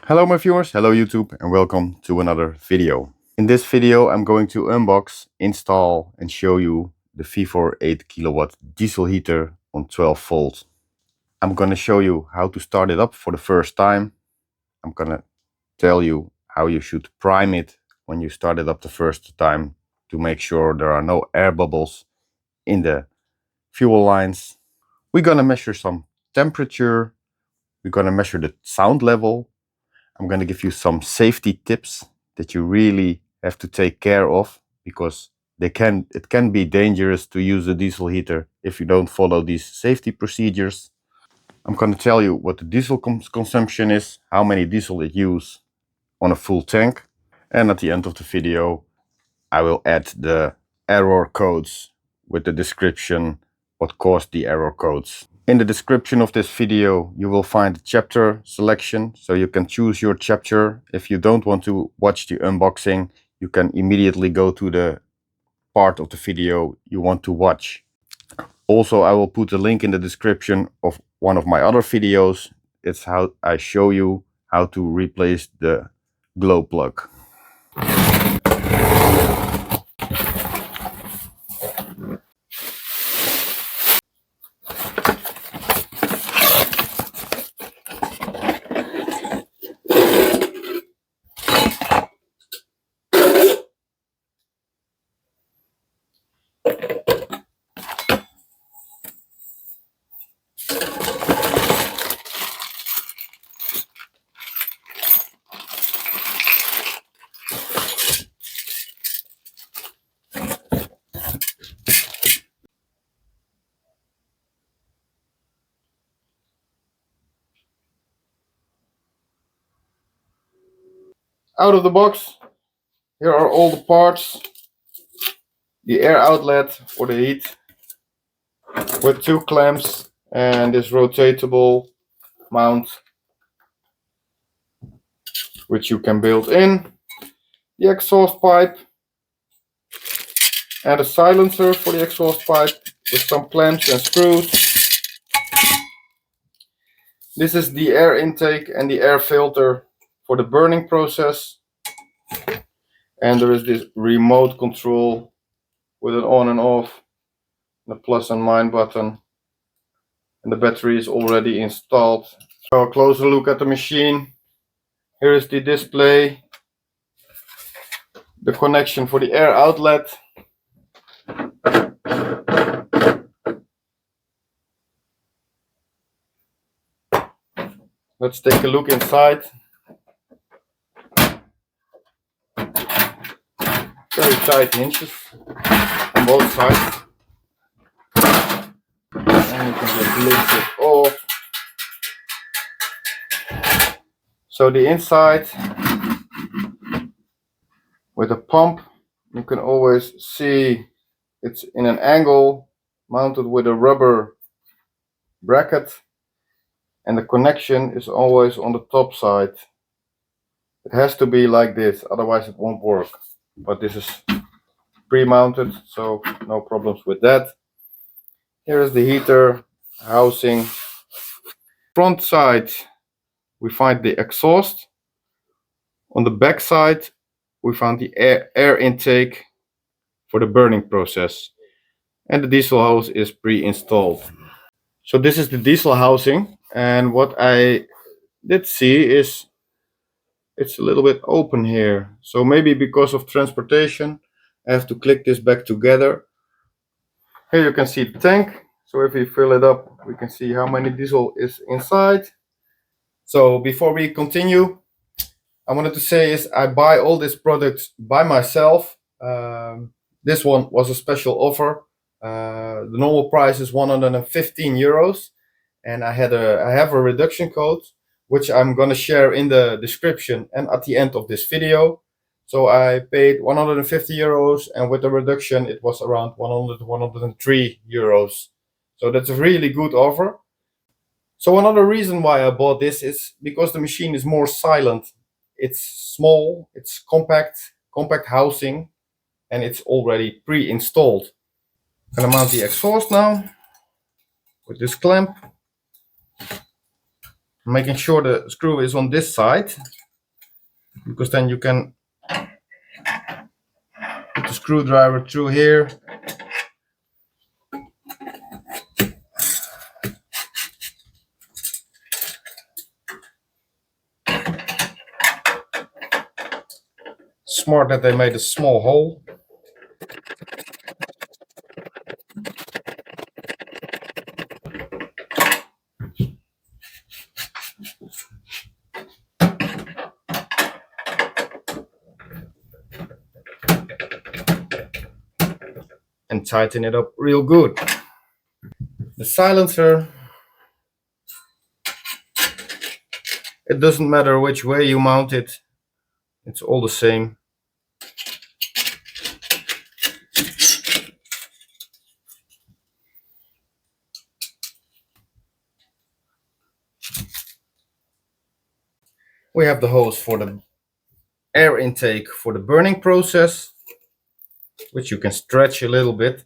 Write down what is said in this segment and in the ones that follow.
Hello my viewers, hello YouTube, and welcome to another video. In this video I'm going to unbox, install and show you the Vevor 8 kilowatt diesel heater on 12 volt. I'm gonna show you how to start it up for the first time. I'm gonna tell you how you should prime it when you start it up the first time to make sure there are no air bubbles in the fuel lines. We're gonna measure some temperature. We're gonna measure the sound level. I'm going to give you some safety tips that you really have to take care of, because it can be dangerous to use a diesel heater if you don't follow these safety procedures. I'm going to tell you what the diesel consumption is, how many diesel it uses on a full tank, and at the end of the video I will add the error codes with the description what caused the error codes. In the description of this video you will find a chapter selection, so you can choose your chapter. If you don't want to watch the unboxing, you can immediately go to the part of the video you want to watch. Also, I will put a link in the description of one of my other videos. It's how I show you how to replace the glow plug. Out of the box, here are all the parts. The air outlet for the heat with two clamps and this rotatable mount which you can build in, the exhaust pipe and a silencer for the exhaust pipe with some clamps and screws. This is the air intake and the air filter for the burning process, and there is this remote control with an on and off, the plus and minus button, and the battery is already installed. So a closer look at the machine. Here is the display, the connection for the air outlet, let's take a look inside. Very tight hinges on both sides, and you can just lift it off. So the inside with a pump, you can always see it's in an angle, mounted with a rubber bracket, and the connection is always on the top side. It has to be like this, otherwise it won't work. But this is pre-mounted, so no problems with that. Here is the heater housing. Front side we find the exhaust. On the back side we found the air intake for the burning process, and the diesel hose is pre-installed. So this is the diesel housing, and what I did see is it's a little bit open here, so maybe because of transportation I have to click this back together. Here you can see the tank, so if we fill it up we can see how many diesel is inside. So before we continue, I wanted to say is I buy all these products by myself. This one was a special offer. The normal price is 115 euros, and I have a reduction code which I'm gonna share in the description and at the end of this video. So I paid 150 euros, and with the reduction it was around 103 euros. So that's a really good offer. So another reason why I bought this is because the machine is more silent. It's small, it's compact housing, and it's already pre-installed. I'm gonna mount the exhaust now with this clamp. Making sure the screw is on this side, because then you can put the screwdriver through here. Smart that they made a small hole. And tighten it up real good. The silencer, it doesn't matter which way you mount it, it's all the same. We have the hose for the air intake for the burning process, which you can stretch a little bit.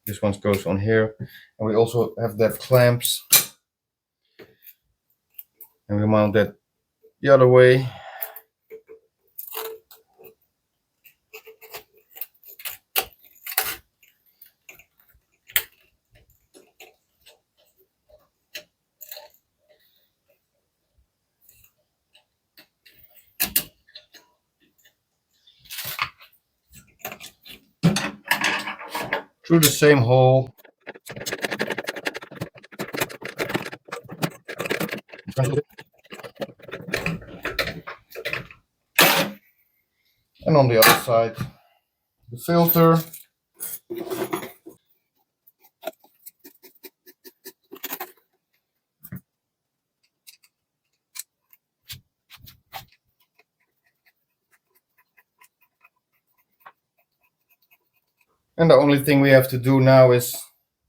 This one goes on here, and we also have that clamps, and we mount that the other way. Through the same hole. And on the other side, the filter. And the only thing we have to do now is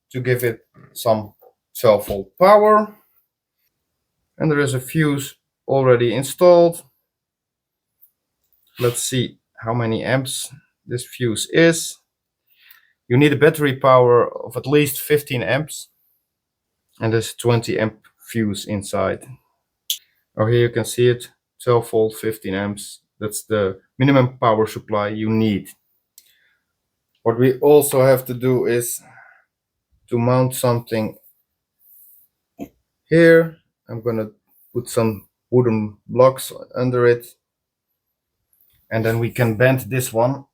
to give it some 12-volt power. And there is a fuse already installed. Let's see how many amps this fuse is. You need a battery power of at least 15 amps. And there's 20 amp fuse inside. Oh, here you can see it, 12 volt, 15 amps. That's the minimum power supply you need. What we also have to do is to mount something here. I'm gonna put some wooden blocks under it, and then we can bend this one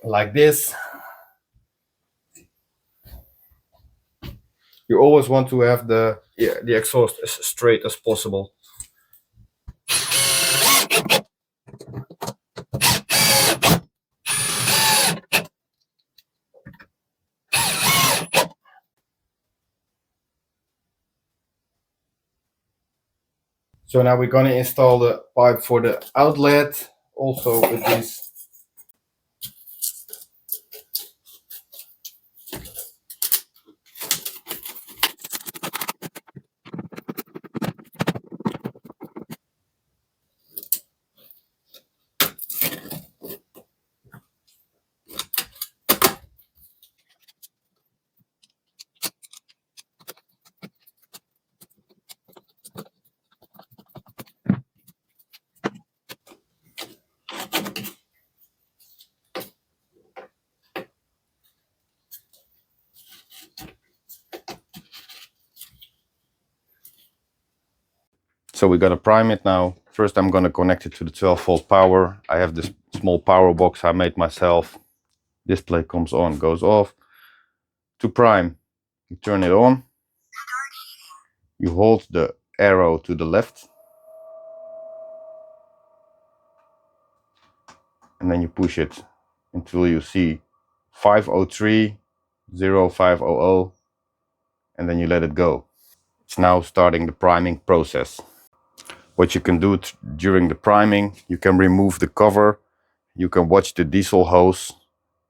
like this. You always want to have the exhaust as straight as possible. So now we're gonna install the pipe for the outlet, also with these. So we gotta prime it now. First I'm gonna connect it to the 12-volt power. I have this small power box I made myself. Display comes on, goes off. To prime, you turn it on. You hold the arrow to the left. And then you push it until you see 503 0500, and then you let it go. It's now starting the priming process. What you can do during the priming, you can remove the cover, you can watch the diesel hose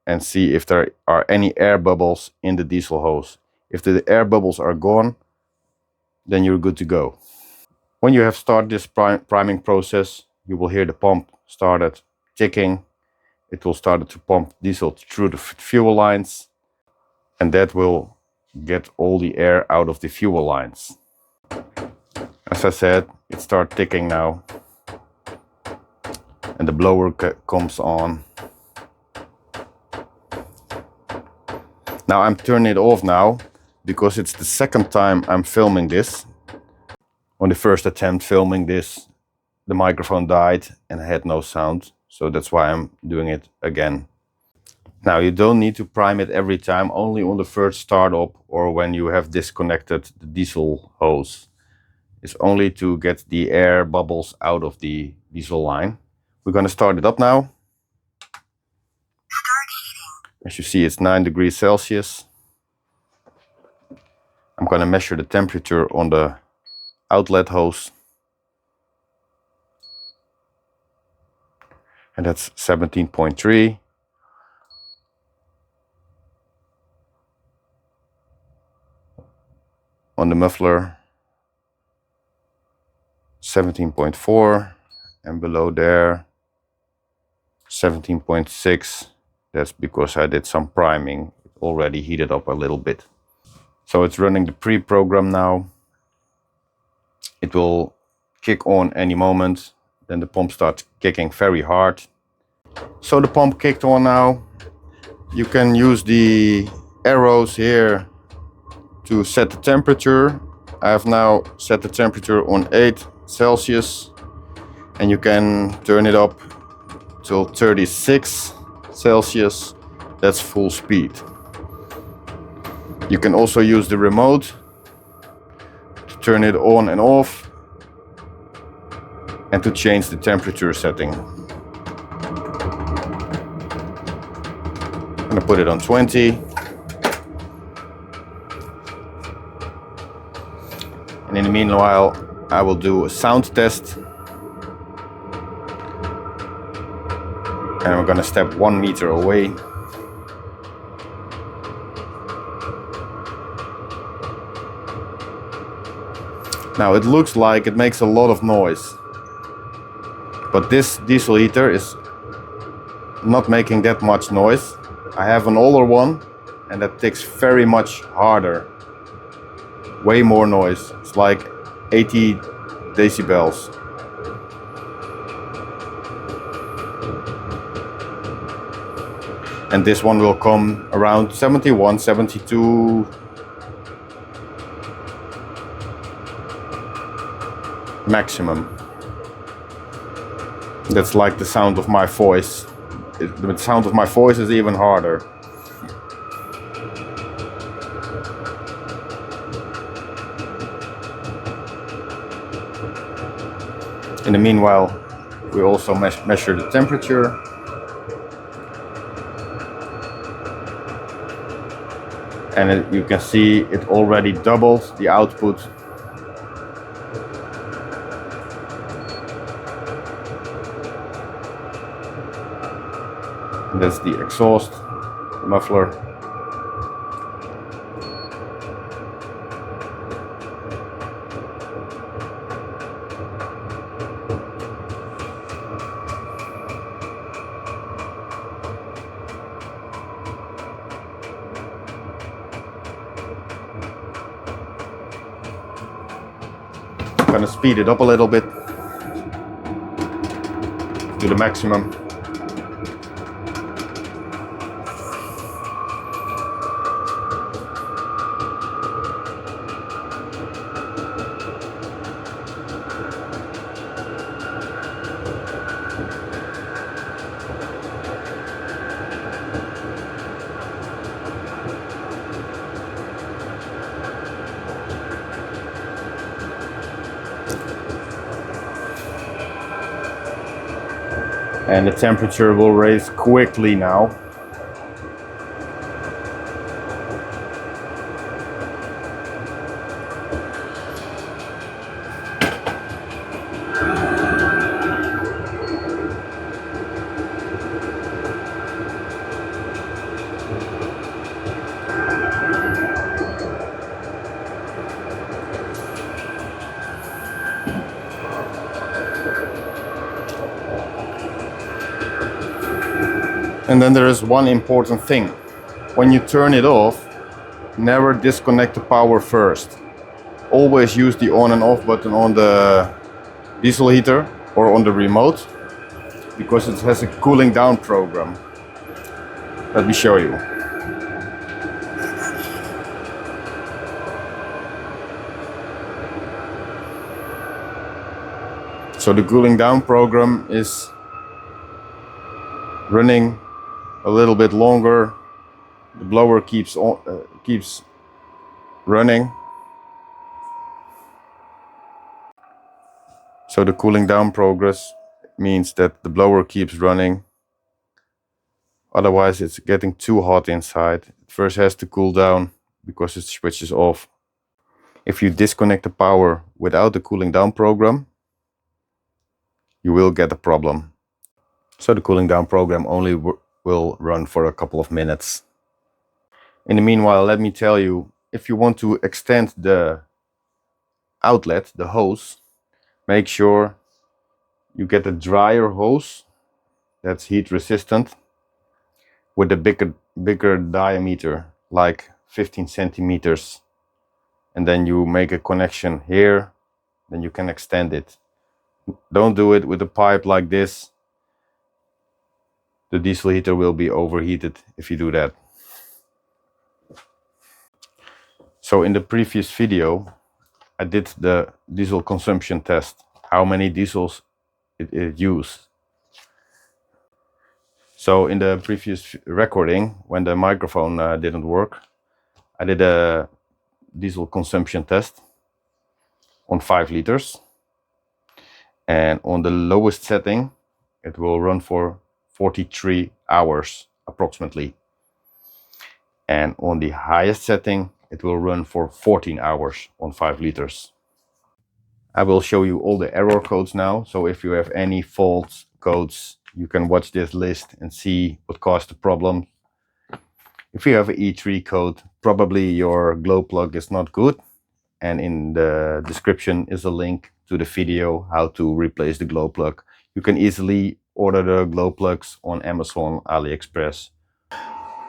and see if there are any air bubbles in the diesel hose. If the air bubbles are gone, then you're good to go. When you have started this priming process, you will hear the pump started ticking, it will start to pump diesel through the fuel lines, and that will get all the air out of the fuel lines. As I said, it starts ticking now, and the blower comes on. Now I'm turning it off now because it's the second time I'm filming this. On the first attempt filming this, the microphone died and I had no sound, so that's why I'm doing it again. Now you don't need to prime it every time, only on the first startup or when you have disconnected the diesel hose. It's only to get the air bubbles out of the diesel line. We're going to start it up now. As you see, it's 9 degrees Celsius. I'm going to measure the temperature on the outlet hose. And that's 17.3. On the muffler, 17.4, and below there, 17.6. That's because I did some priming. It already heated up a little bit. So it's running the pre-program now. It will kick on any moment. Then the pump starts kicking very hard. So the pump kicked on now. You can use the arrows here to set the temperature. I have now set the temperature on 8 Celsius, and you can turn it up till 36 Celsius. That's full speed. You can also use the remote to turn it on and off and to change the temperature setting. I'm gonna put it on 20. And in the meanwhile, I will do a sound test. And we're gonna step 1 meter away. Now it looks like it makes a lot of noise, but this diesel heater is not making that much noise. I have an older one and that ticks very much harder. Way more noise. It's like 80 decibels. And this one will come around 71, 72 maximum. That's like the sound of my voice. The sound of my voice is even harder. In the meanwhile, we also measure the temperature. And you can see it already doubled the output. And that's the exhaust, the muffler. I'm gonna speed it up a little bit to the maximum. And the temperature will raise quickly now. And then there is one important thing. When you turn it off, never disconnect the power first. Always use the on and off button on the diesel heater or on the remote, because it has a cooling down program. Let me show you. So the cooling down program is running a little bit longer. The blower keeps running. So the cooling down progress means that the blower keeps running. Otherwise it's getting too hot inside. It first has to cool down because it switches off. If you disconnect the power without the cooling down program, you will get a problem. So the cooling down program only will run for a couple of minutes. In the meanwhile, let me tell you, if you want to extend the outlet, the hose, make sure you get a drier hose that's heat resistant with a bigger diameter, like 15 centimeters. And then you make a connection here, then you can extend it. Don't do it with a pipe like this. The diesel heater will be overheated if you do that. So in the previous video, I did the diesel consumption test, how many diesels it used. So in the previous recording, when the microphone didn't work, I did a diesel consumption test on 5 liters. And on the lowest setting, it will run for 43 hours approximately. And on the highest setting, it will run for 14 hours on 5 liters. I will show you all the error codes now. So if you have any fault codes, you can watch this list and see what caused the problem. If you have an E3 code, probably your glow plug is not good. And in the description is a link to the video how to replace the glow plug. You can easily order the glow plugs on Amazon, AliExpress.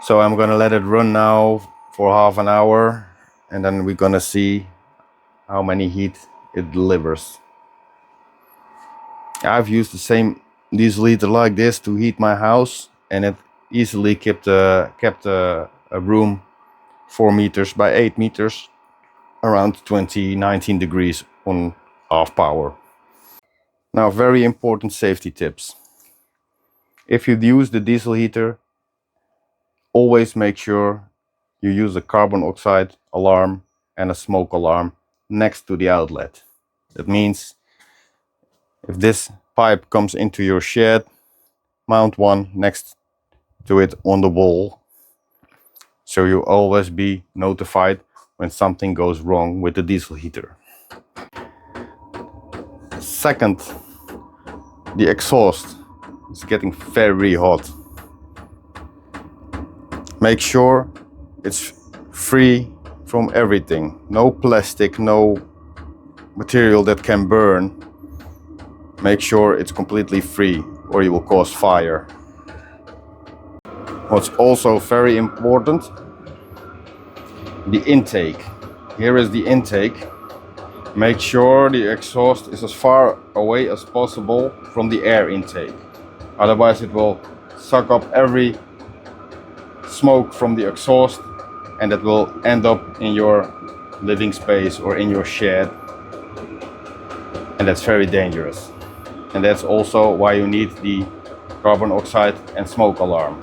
So I'm gonna let it run now for half an hour, and then we're gonna see how many heat it delivers. I've used the same diesel heater like this to heat my house, and it easily kept a room 4 meters by 8 meters around 19 degrees on half power. Now, very important safety tips. If you use the diesel heater, always make sure you use a carbon oxide alarm and a smoke alarm next to the outlet. That means if this pipe comes into your shed, mount one next to it on the wall, so you always be notified when something goes wrong with the diesel heater. Second, the exhaust is getting very hot. Make sure it's free from everything. No plastic, no material that can burn. Make sure it's completely free or you will cause fire. What's also very important, the intake. Here is the intake. Make sure the exhaust is as far away as possible from the air intake. Otherwise it will suck up every smoke from the exhaust, and it will end up in your living space or in your shed. And that's very dangerous. And that's also why you need the carbon oxide and smoke alarm.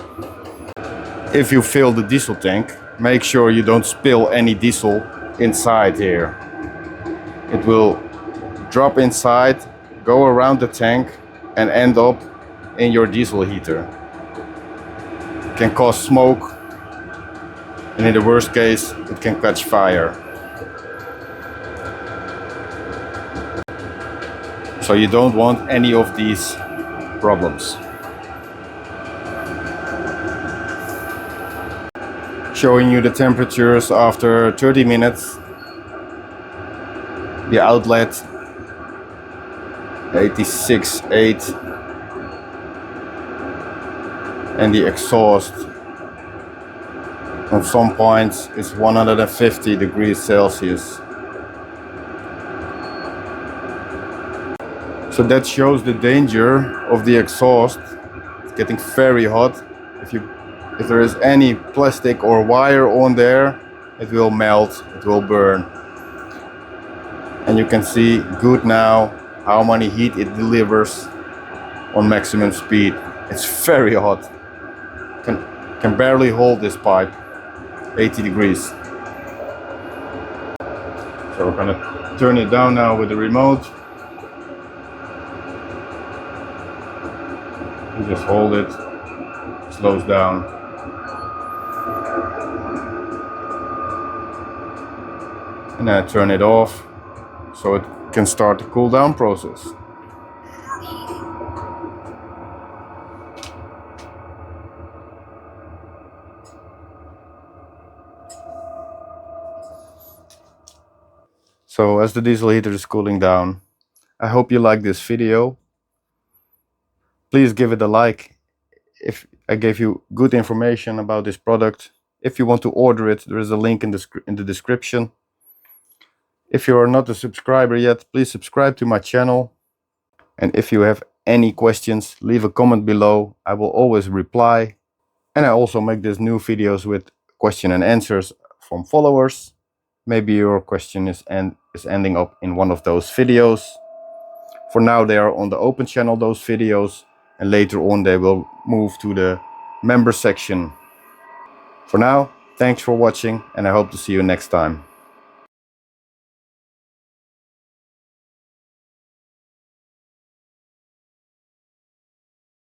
If you fill the diesel tank, make sure you don't spill any diesel inside here. It will drop inside, go around the tank, and end up in your diesel heater. It can cause smoke, and in the worst case, it can catch fire. So you don't want any of these problems. Showing you the temperatures after 30 minutes. The outlet 86.8. and the exhaust at some points is 150 degrees Celsius. So that shows the danger of the exhaust. It's getting very hot. If there is any plastic or wire on there, it will melt, it will burn. And you can see good now how many heat it delivers on maximum speed. It's very hot. Can barely hold this pipe. 80 degrees. So we're gonna turn it down now with the remote. You just hold it, slows down. And then I turn it off so it can start the cool down process. So as the diesel heater is cooling down, I hope you like this video. Please give it a like if I gave you good information about this product. If you want to order it, there is a link in the description. If you are not a subscriber yet, please subscribe to my channel. And if you have any questions, leave a comment below. I will always reply. And I also make these new videos with question and answers from followers. Maybe your question is ending up in one of those videos. For now they are on the open channel, those videos, and later on they will move to the member section. For now, thanks for watching and I hope to see you next time.